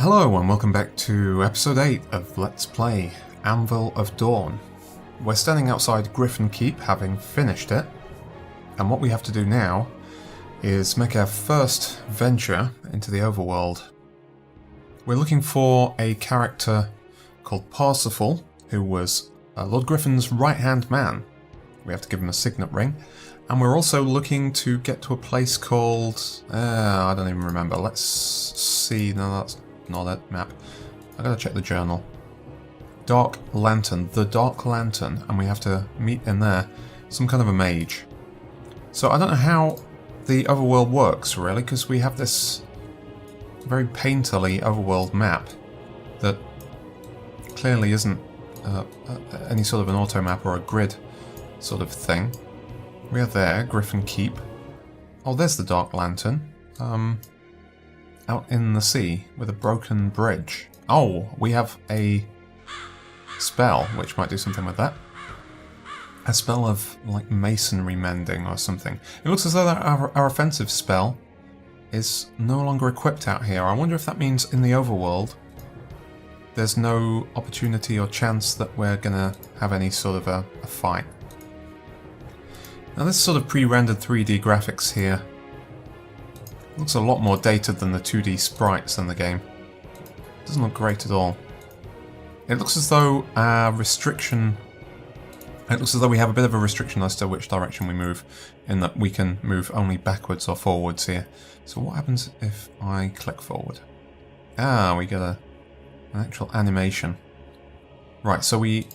Hello and welcome back to episode 8 of Let's Play Anvil of Dawn. We're standing outside Griffin Keep, having finished it, and what we have to do now is make our first venture into the overworld. We're looking for a character called Parsifal, who was Lord Griffin's right-hand man. We have to give him a signet ring, and we're also looking to get to a place called... I don't even remember. Let's see. No, that's not that map. I gotta check the journal. Dark Lantern. The Dark Lantern. And we have to meet in there some kind of a mage. So I don't know how the overworld works, really, because we have this very painterly overworld map that clearly isn't any sort of an auto map or a grid sort of thing. We are there, Griffin Keep. Oh, there's the Dark Lantern. Out in the sea with a broken bridge. Oh, we have a spell which might do something with that. A spell of like masonry mending or something. It looks as though our offensive spell is no longer equipped out here. I wonder if that means in the overworld there's no opportunity or chance that we're gonna have any sort of a fight. Now this sort of pre-rendered 3D graphics here looks a lot more dated than the 2D sprites in the game. Doesn't look great at all. It looks as though our restriction... It looks as though we have a bit of a restriction as to which direction we move, in that we can move only backwards or forwards here. So what happens if I click forward? Ah, we get an actual animation. Right, so we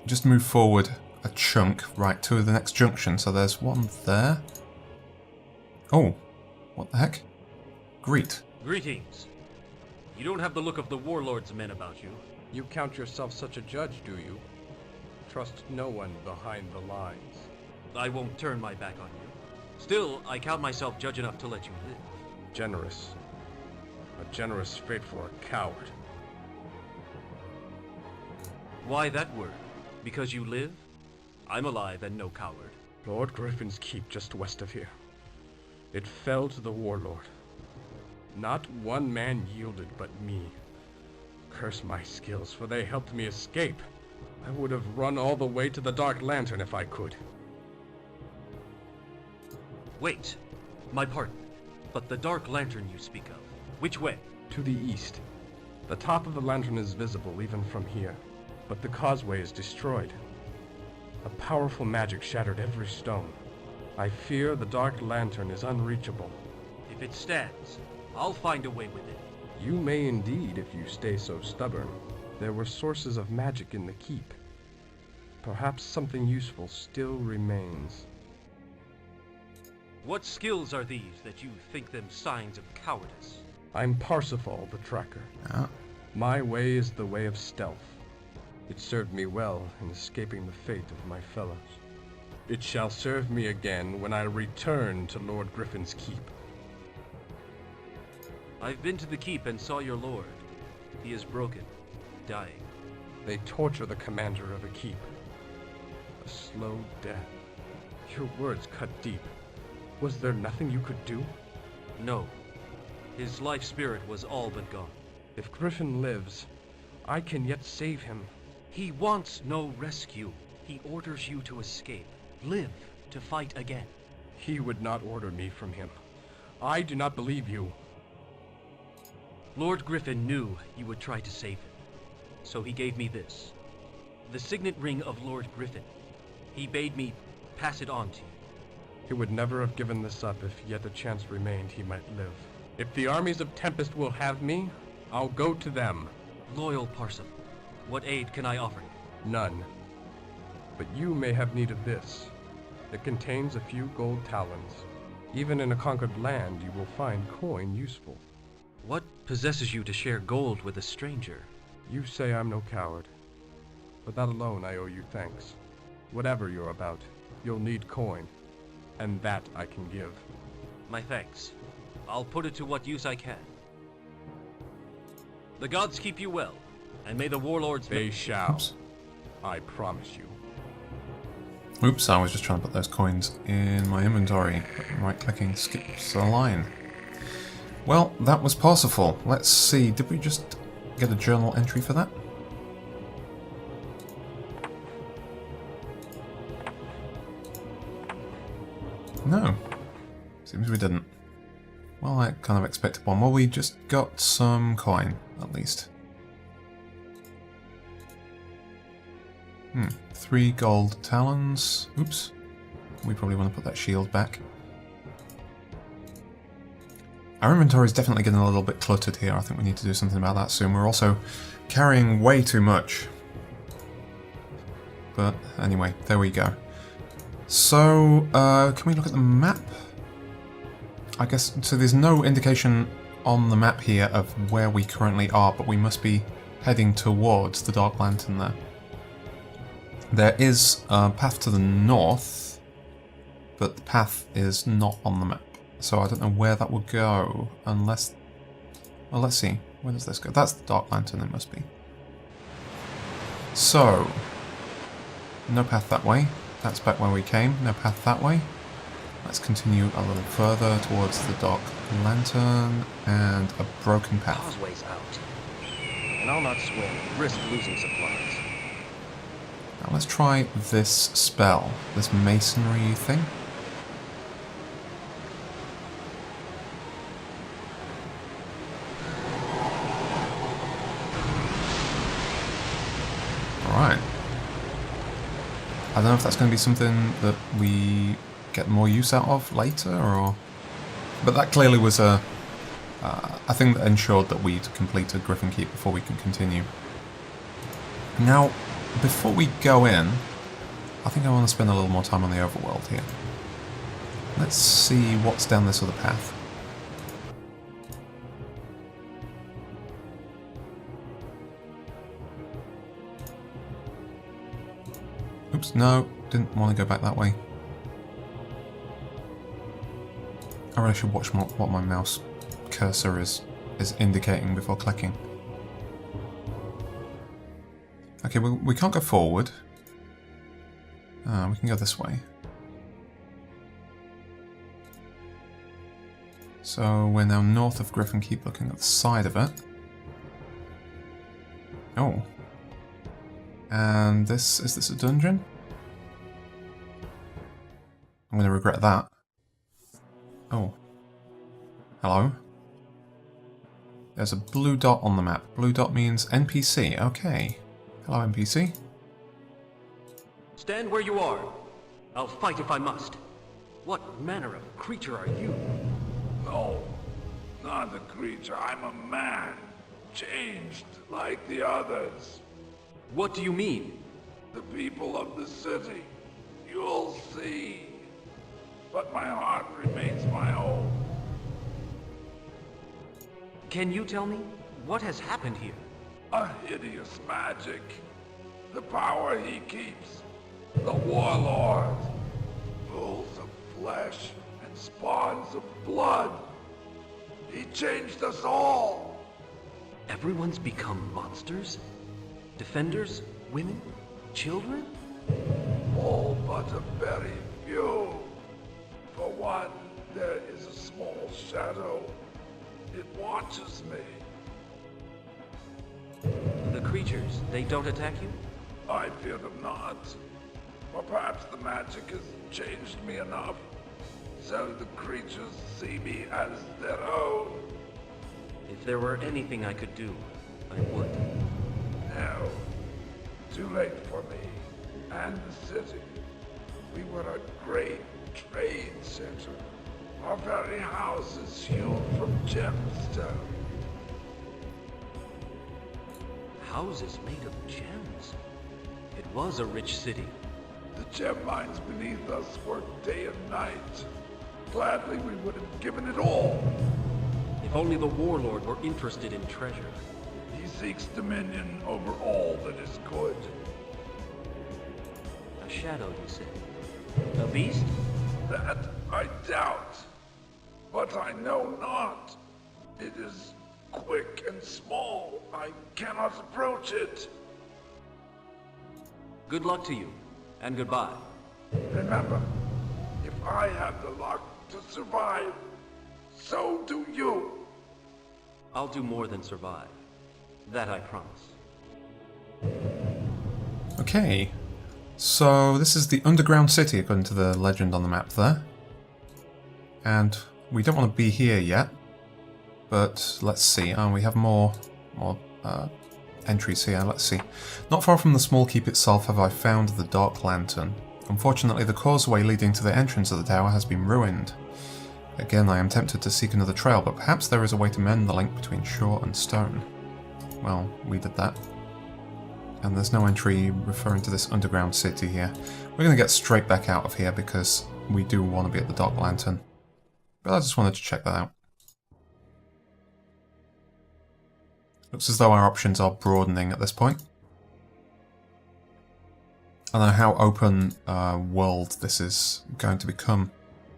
just move forward a chunk right to the next junction. So there's one there. Oh. What the heck? Greet. Greetings. You don't have the look of the warlord's men about you. You count yourself such a judge, do you? Trust no one behind the lines. I won't turn my back on you. Still, I count myself judge enough to let you live. Generous. A generous fate for a coward. Why that word? Because you live? I'm alive and no coward. Lord Griffin's Keep just west of here. It fell to the warlord. Not one man yielded but me. Curse my skills, for they helped me escape. I would have run all the way to the Dark Lantern if I could. Wait. My pardon. But the Dark Lantern you speak of, which way? To the east. The top of the lantern is visible even from here, but the causeway is destroyed. A powerful magic shattered every stone. I fear the Dark Lantern is unreachable. If it stands, I'll find a way with it. You may indeed if you stay so stubborn. There were sources of magic in the keep. Perhaps something useful still remains. What skills are these that you think them signs of cowardice? I'm Parsifal the Tracker. My way is the way of stealth. It served me well in escaping the fate of my fellows. It shall serve me again when I return to Lord Griffin's Keep. I've been to the keep and saw your lord. He is broken, dying. They torture the commander of a keep. A slow death. Your words cut deep. Was there nothing you could do? No. His life spirit was all but gone. If Griffin lives, I can yet save him. He wants no rescue. He orders you to escape. Live to fight again. He would not order me from him. I do not believe you. Lord Griffin knew you would try to save him, so he gave me this. The signet ring of Lord Griffin. He bade me pass it on to you. He would never have given this up if yet a chance remained he might live. If the armies of Tempest will have me, I'll go to them. Loyal Parsifal, what aid can I offer you? None. But you may have need of this. It contains a few gold talons. Even in a conquered land, you will find coin useful. What possesses you to share gold with a stranger? You say I'm no coward. For that alone I owe you thanks. Whatever you're about, you'll need coin. And that I can give. My thanks. I'll put it to what use I can. The gods keep you well, and may the warlords... They shall. Oops. I promise you. Oops, I was just trying to put those coins in my inventory. Right-clicking skips a line. Well, that was Parsifal. Let's see, did we just get a journal entry for that? No. Seems we didn't. Well, I kind of expected one. Well, we just got some coin, at least. 3 gold talons. Oops. We probably want to put that shield back. Our inventory is definitely getting a little bit cluttered here. I think we need to do something about that soon. We're also carrying way too much. But anyway, there we go. So, can we look at the map? I guess, so there's no indication on the map here of where we currently are, but we must be heading towards the Dark Lantern there. There is a path to the north, but the path is not on the map. So I don't know where that will go, unless... Well, let's see. Where does this go? That's the Dark Lantern, it must be. So, no path that way. That's back where we came. No path that way. Let's continue a little further towards the Dark Lantern and a broken path. Causeway's out. And I'll not swim, risk losing supplies. Now let's try this spell, this masonry thing. Alright. I don't know if that's going to be something that we get more use out of later, or... But that clearly was a thing that ensured that we'd completed Griffin Keep before we can continue. Now, before we go in, I think I want to spend a little more time on the overworld here. Let's see what's down this other path. Oops, no, didn't want to go back that way. I really should watch what my mouse cursor is indicating before clicking. Okay, we can't go forward. We can go this way. So we're now north of Griffin Keep, looking at the side of it. Oh. And is this a dungeon? I'm going to regret that. Oh. Hello? There's a blue dot on the map. Blue dot means NPC. Okay. Hello, NPC. Stand where you are. I'll fight if I must. What manner of creature are you? No, not a creature. I'm a man. Changed like the others. What do you mean? The people of the city. You'll see. But my heart remains my own. Can you tell me what has happened here? A hideous magic. The power he keeps. The warlord. Pulls of flesh and spawns of blood. He changed us all. Everyone's become monsters? Defenders? Women? Children? All but a very few. For one, there is a small shadow. It watches me. The creatures, they don't attack you? I fear them not. Or perhaps the magic has changed me enough, so the creatures see me as their own. If there were anything I could do, I would. No. Too late for me. And the city. We were a great trade center. Our very house is hewn from gemstone. Houses made of gems. It was a rich city. The gem mines beneath us work day and night. Gladly we would have given it all. If only the warlord were interested in treasure. He seeks dominion over all that is good. A shadow, you say? A beast? That I doubt. But I know not. It is quick and small. I cannot approach it. Good luck to you, and goodbye. Remember, if I have the luck to survive, so do you. I'll do more than survive. That I promise. Okay. So this is the underground city according to the legend on the map there. And we don't want to be here yet. But let's see. Oh, we have more entries here. Let's see. Not far from the small keep itself have I found the Dark Lantern. Unfortunately, the causeway leading to the entrance of the tower has been ruined. Again, I am tempted to seek another trail, but perhaps there is a way to mend the link between shore and stone. Well, we did that. And there's no entry referring to this underground city here. We're going to get straight back out of here because we do want to be at the Dark Lantern. But I just wanted to check that out. Looks as though our options are broadening at this point. I don't know how open world this is going to become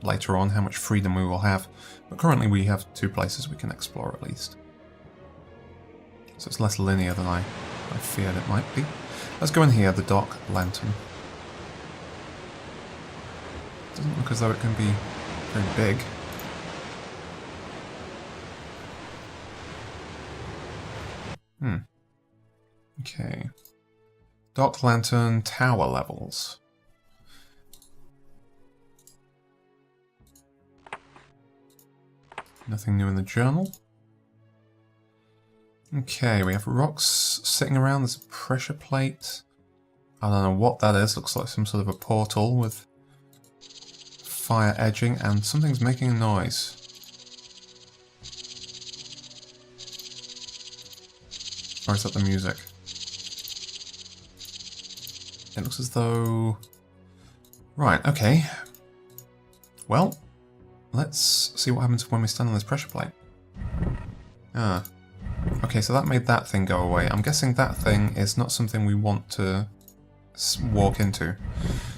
later on, how much freedom we will have. But currently we have 2 places we can explore at least. So it's less linear than I feared it might be. Let's go in here, the Dark Lantern. Doesn't look as though it can be very big. Okay. Dark Lantern tower levels. Nothing new in the journal. Okay, we have rocks sitting around. There's a pressure plate. I don't know what that is. Looks like some sort of a portal with fire edging, and something's making a noise. Or is that the music? It looks as though... Right, okay. Well, let's see what happens when we stand on this pressure plate. Ah. Okay, so that made that thing go away. I'm guessing that thing is not something we want to walk into.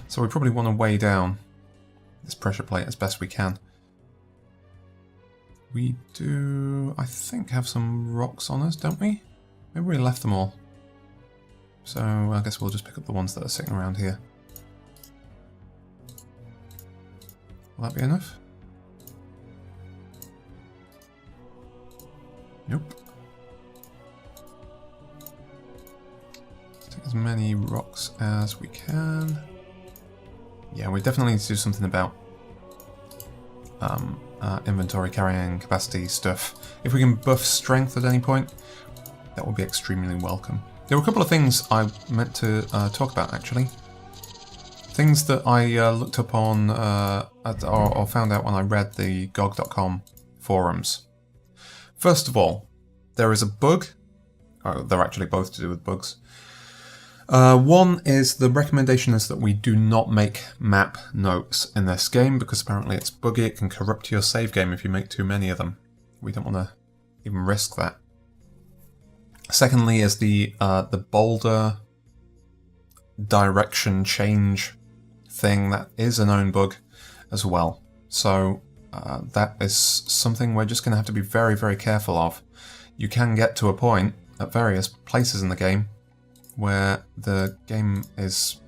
So we probably want to weigh down this pressure plate as best we can. We do, I think, have some rocks on us, don't we? Maybe we left them all. So I guess we'll just pick up the ones that are sitting around here. Will that be enough? Nope. Let's take as many rocks as we can. Yeah, we definitely need to do something about inventory carrying capacity stuff. If we can buff strength at any point, that would be extremely welcome. There were a couple of things I meant to talk about, actually. Things that I looked up on, or found out when I read the GOG.com forums. First of all, there is a bug. Oh, they're actually both to do with bugs. One is the recommendation is that we do not make map notes in this game because apparently it's buggy. It can corrupt your save game if you make too many of them. We don't want to even risk that. Secondly is the boulder direction change thing. That is a known bug as well. So that is something we're just going to have to be very, very careful of. You can get to a point at various places in the game where the game is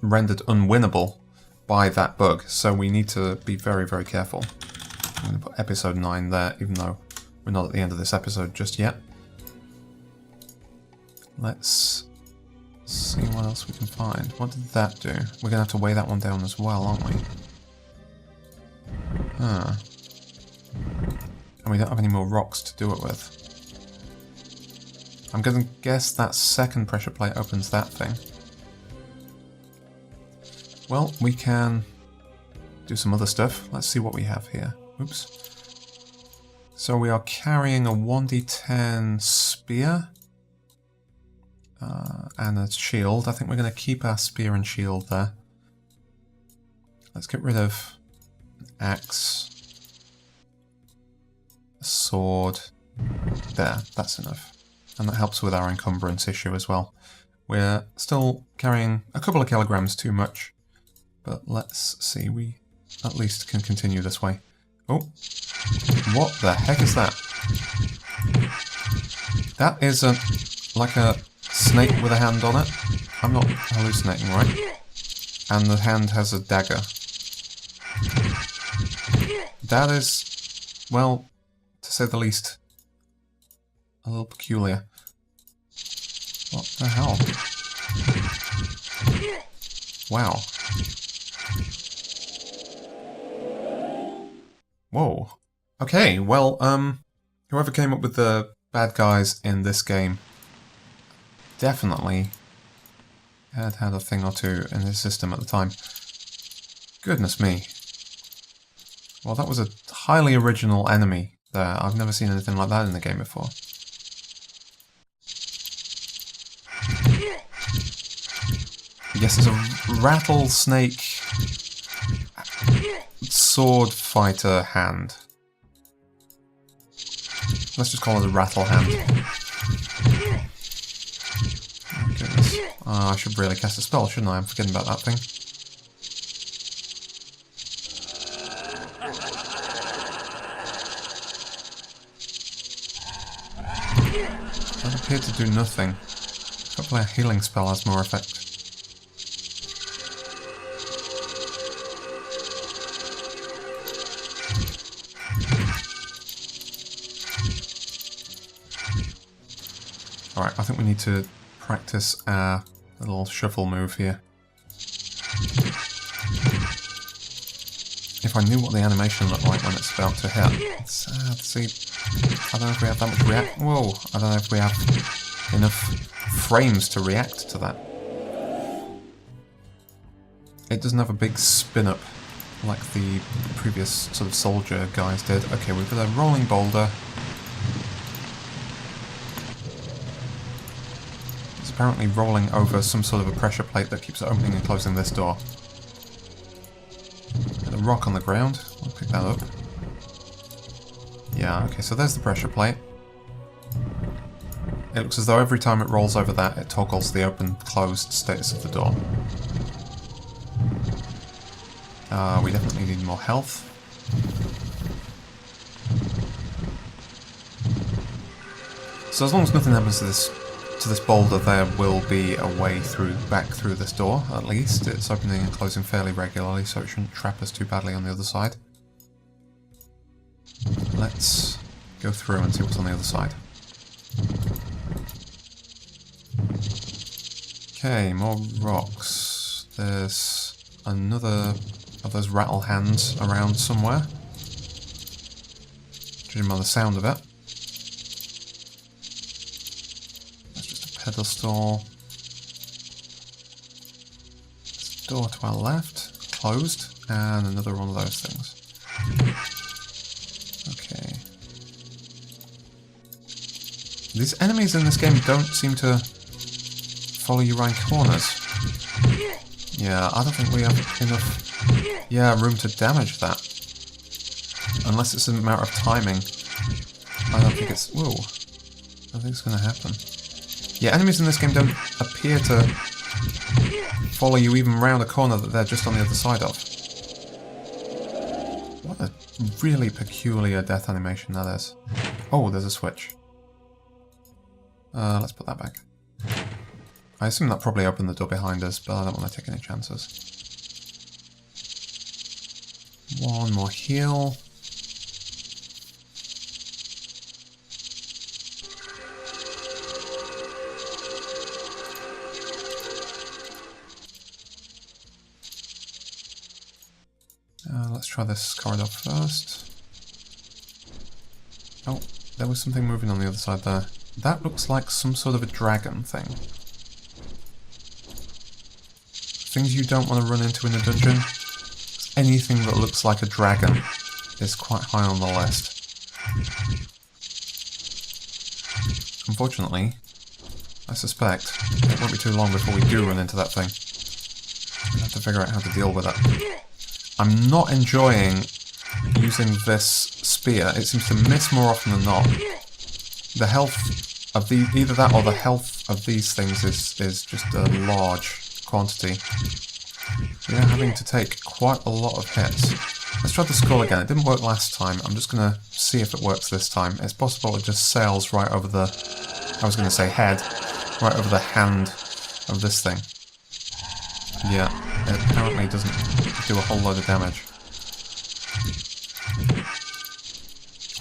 rendered unwinnable by that bug. So we need to be very, very careful. I'm going to put episode 9 there, even though we're not at the end of this episode just yet. Let's see what else we can find. What did that do? We're going to have to weigh that one down as well, aren't we? Huh. And we don't have any more rocks to do it with. I'm going to guess that second pressure plate opens that thing. Well, we can do some other stuff. Let's see what we have here. Oops. So we are carrying a 1d10 spear. And a shield. I think we're going to keep our spear and shield there. Let's get rid of an axe, a sword. There, that's enough. And that helps with our encumbrance issue as well. We're still carrying a couple of kilograms too much, but let's see, we at least can continue this way. Oh, what the heck is that? That is like a snake with a hand on it. I'm not hallucinating, right? And the hand has a dagger. That is, well, to say the least, a little peculiar. What the hell? Wow. Whoa. Okay, well, whoever came up with the bad guys in this game definitely had a thing or two in his system at the time. Goodness me. Well, that was a highly original enemy there. I've never seen anything like that in the game before. Yes, it's a rattlesnake sword fighter hand. Let's just call it a rattle hand. Oh, goodness. Oh, I should really cast a spell, shouldn't I? I'm forgetting about that thing. That appeared to do nothing. Hopefully a healing spell has more effect. Alright, I think we need to practice our little shuffle move here. If I knew what the animation looked like when it's about to hit. It's sad to see. I don't know if we have that much react. Whoa! I don't know if we have enough frames to react to that. It doesn't have a big spin up like the previous sort of soldier guys did. Okay, we've got a rolling boulder. It's apparently rolling over some sort of a pressure plate that keeps opening and closing this door. Got a rock on the ground. I'll pick that up. Yeah, okay, so there's the pressure plate. It looks as though every time it rolls over that, it toggles the open-closed status of the door. We definitely need more health. So as long as nothing happens to this boulder, there will be a way back through this door, at least. It's opening and closing fairly regularly, so it shouldn't trap us too badly on the other side. Let's go through and see what's on the other side. Okay, more rocks. There's another of those rattle hands around somewhere. Judging by the sound of it. That's just a pedestal. Door to our left, closed, and another one of those things. Okay. These enemies in this game don't seem to follow you around corners. Yeah, I don't think we have enough room to damage that. Unless it's a matter of timing. I don't think it's... Whoa. I think it's going to happen. Yeah, enemies in this game don't appear to follow you even around a corner that they're just on the other side of. What a really peculiar death animation that is. Oh, there's a switch. Let's put that back. I assume that probably opened the door behind us, but I don't want to take any chances. One more heal. Let's try this corridor first. Oh, there was something moving on the other side there. That looks like some sort of a dragon thing. Things you don't want to run into in a dungeon. Anything that looks like a dragon is quite high on the list. Unfortunately, I suspect it won't be too long before we do run into that thing. I'll have to figure out how to deal with it. I'm not enjoying using this spear. It seems to miss more often than not. The health of either that or the health of these things is just a large quantity. We are having to take quite a lot of hits. Let's try the skull again. It didn't work last time. I'm just going to see if it works this time. It's possible it just sails right over the... I was going to say head. Right over the hand of this thing. Yeah, it apparently doesn't do a whole load of damage.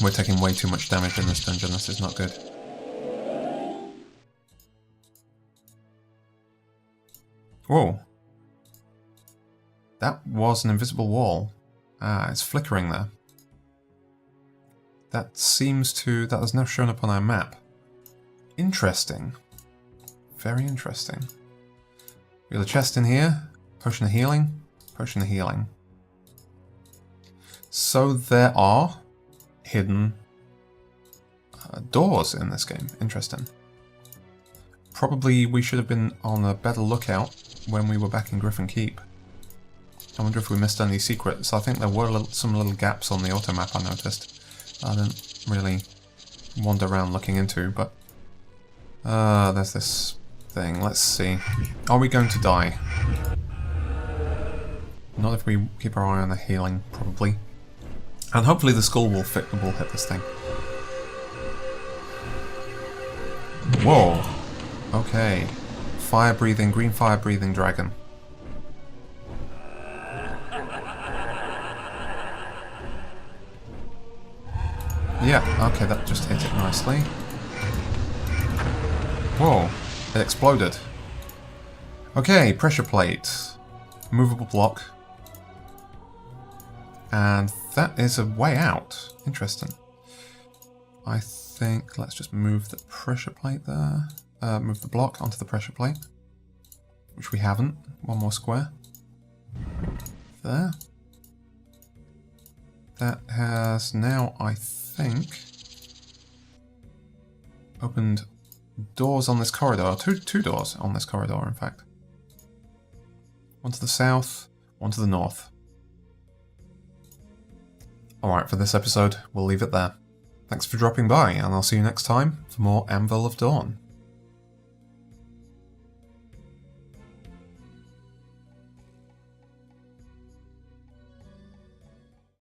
We're taking way too much damage in this dungeon. This is not good. Whoa. That was an invisible wall. Ah, it's flickering there. That has now shown up on our map. Interesting. Very interesting. We got a chest in here. Potion of healing. Potion of healing. So there are hidden doors in this game. Interesting. Probably we should have been on a better lookout when we were back in Griffin Keep. I wonder if we missed any secrets. I think there were some little gaps on the auto map I noticed. I didn't really wander around looking into, but there's this thing. Let's see. Are we going to die? Not if we keep our eye on the healing, probably. And hopefully the skull will hit this thing. Whoa. Okay. Fire-breathing, green fire-breathing dragon. Yeah, okay, that just hit it nicely. Whoa, it exploded. Okay, pressure plate. Movable block. And that is a way out. Interesting. I think, let's just move the pressure plate there. Move the block onto the pressure plate. Which we haven't. One more square. There. That has now, I think, opened doors on this corridor. Two doors on this corridor, in fact. One to the south, one to the north. Alright, for this episode, we'll leave it there. Thanks for dropping by, and I'll see you next time for more Anvil of Dawn.